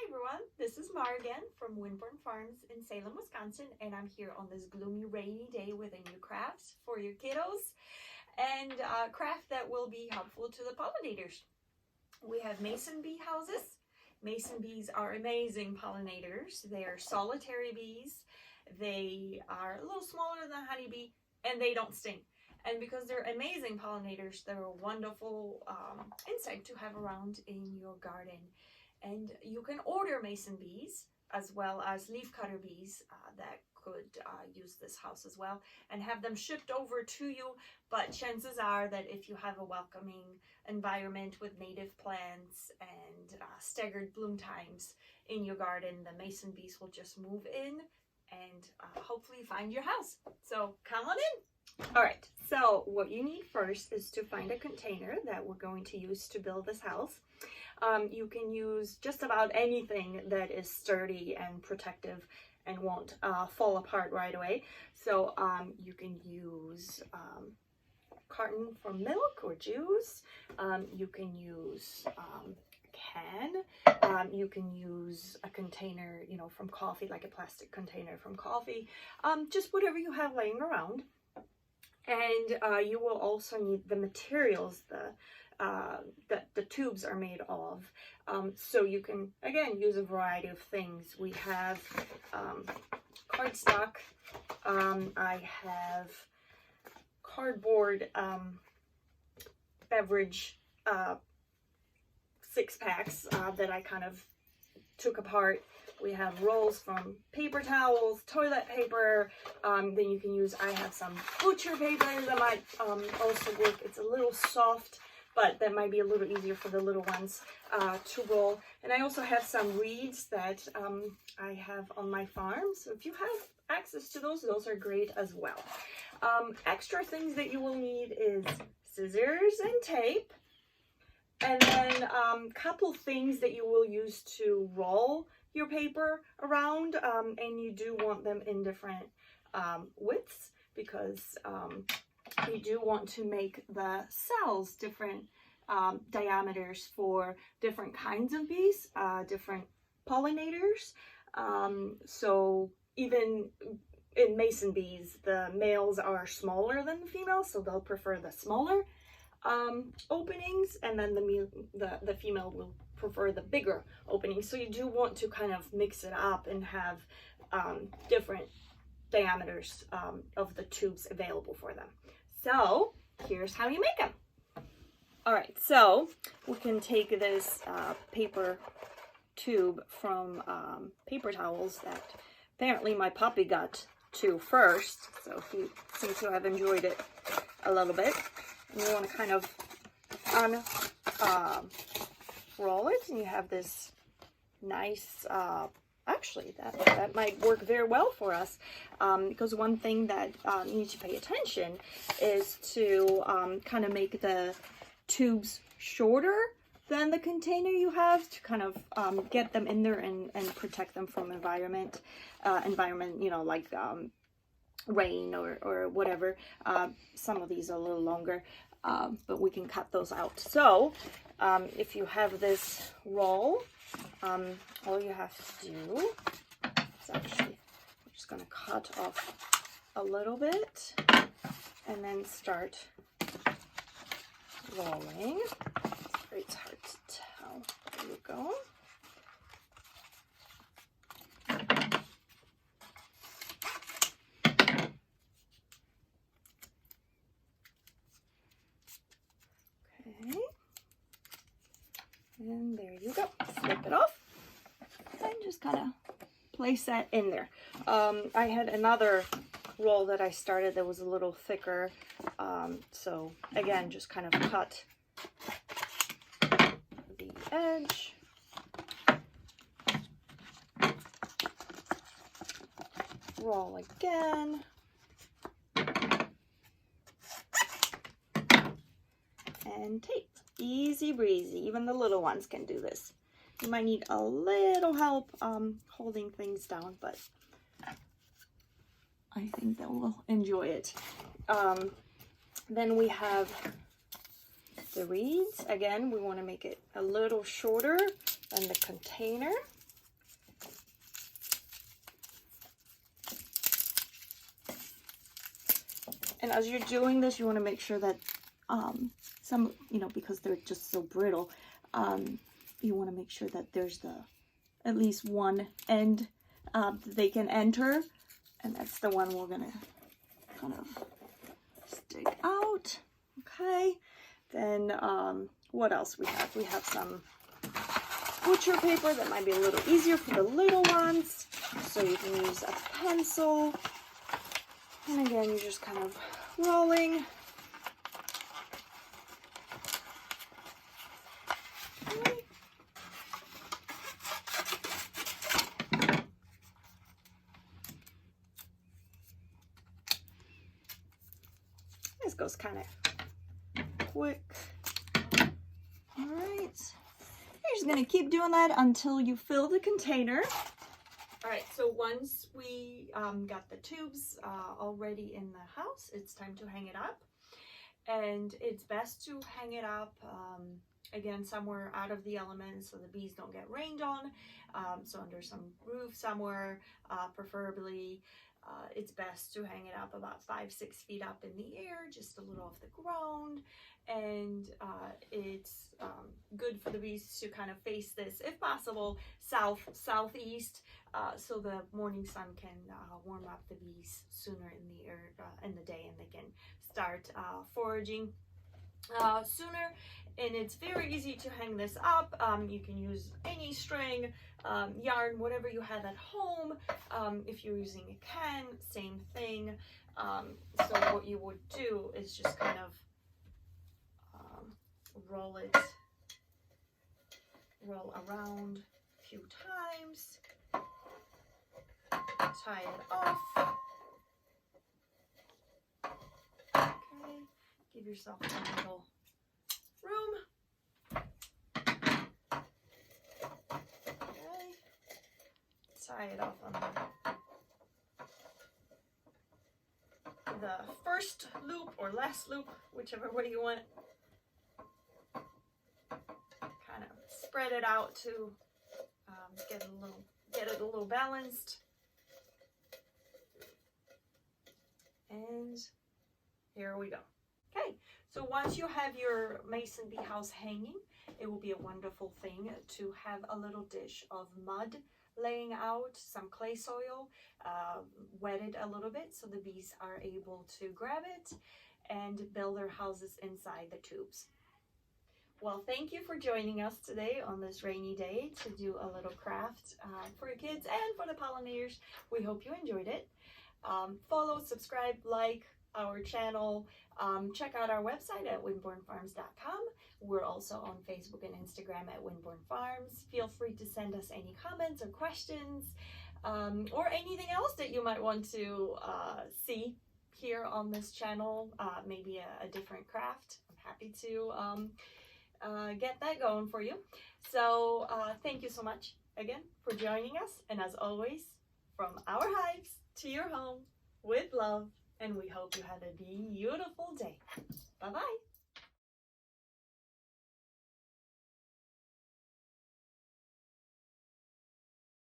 everyone, this is Mar again from Windborn Farms in Salem, Wisconsin, and I'm here on this gloomy, rainy day with a new craft for your kiddos and a craft that will be helpful to the pollinators. We have mason bee houses. Mason bees are amazing pollinators. They are solitary bees. They are a little smaller than a honeybee and they don't sting. And because they're amazing pollinators, they're a wonderful insect to have around in your garden. And you can order mason bees as well as leafcutter bees that could use this house as well and have them shipped over to you. But chances are that if you have a welcoming environment with native plants and staggered bloom times in your garden, the mason bees will just move in and hopefully find your house. So come on in. All right, so what you need first is to find a container that we're going to use to build this house. You can use just about anything that is sturdy and protective and won't fall apart right away. So you can use a carton for milk or juice. You can use can. You can use a container, you know, from coffee, like a plastic container from coffee. Just whatever you have laying around. And you will also need the materials that the tubes are made of. So you can, again, use a variety of things. We have cardstock. I have cardboard beverage 6-packs that I kind of took apart. We have rolls from paper towels, toilet paper. Then you can use, I have some butcher paper that might also work. It's a little soft, but that might be a little easier for the little ones to roll. And I also have some reeds that I have on my farm. So if you have access to those are great as well. Extra things that you will need is scissors and tape. And then a couple things that you will use to roll your paper around, and you do want them in different widths because you do want to make the cells different diameters for different kinds of bees, different pollinators. So even in mason bees, the males are smaller than the females, so they'll prefer the smaller openings, and then the female will prefer the bigger openings. So you do want to kind of mix it up and have different diameters of the tubes available for them. So here's how you make them. All right, so we can take this paper tube from paper towels that apparently my puppy got to first, so he seems to have enjoyed it a little bit. And you want to kind of roll it, and you have this nice, actually that might work very well for us, because one thing that you need to pay attention is to kind of make the tubes shorter than the container you have to kind of get them in there and protect them from environment, you know, like rain or whatever. Some of these are a little longer, but we can cut those out. So if you have this roll, all you have to do is actually, we're just going to cut off a little bit and then start rolling. It's hard to tell. There you go. Okay. And there you go. Snip it off and just kind of place that in there. I had another roll that I started that was a little thicker. So again, just kind of cut the edge. Roll again. And tape. Easy breezy. Even the little ones can do this. You might need a little help holding things down, but I think they will enjoy it. Then we have the reeds. Again, we want to make it a little shorter than the container. And as you're doing this, you want to make sure that some, you know, because they're just so brittle, you want to make sure that there's at least one end that they can enter, and that's the one we're gonna kind of stick out. Okay, then what else we have? We have some butcher paper that might be a little easier for the little ones, so you can use a pencil. And again, you're just kind of rolling. Okay. This goes kind of quick. All right. You're just gonna keep doing that until you fill the container. All right, so once we got the tubes already in the house, it's time to hang it up. And it's best to hang it up, again, somewhere out of the elements so the bees don't get rained on. So under some roof somewhere, preferably. It's best to hang it up about 5-6 feet up in the air, just a little off the ground. And it's good for the bees to kind of face this, if possible, southeast, so the morning sun can warm up the bees sooner in the day, and they can start foraging sooner. And it's very easy to hang this up. You can use any string, yarn, whatever you have at home. If you're using a can, same thing. So what you would do is just kind of roll around a few times, tie it off. Okay, give yourself a little room. Okay, tie it off on the first loop or last loop, whichever way you want. Kind of spread it out to get it a little balanced. And here we go. Okay, so once you have your mason bee house hanging, it will be a wonderful thing to have a little dish of mud laying out, some clay soil, wet it a little bit so the bees are able to grab it and build their houses inside the tubes. Well, thank you for joining us today on this rainy day to do a little craft for your kids and for the pollinators. We hope you enjoyed it. Follow, subscribe, like our channel. Check out our website at windbornefarms.com. We're also on Facebook and Instagram at Windborne Farms. Feel free to send us any comments or questions, or anything else that you might want to see here on this channel, maybe a different craft. I'm happy to get that going for you. So thank you so much again for joining us, and as always, from our hives to your home, with love, and we hope you have a beautiful day. Bye-bye.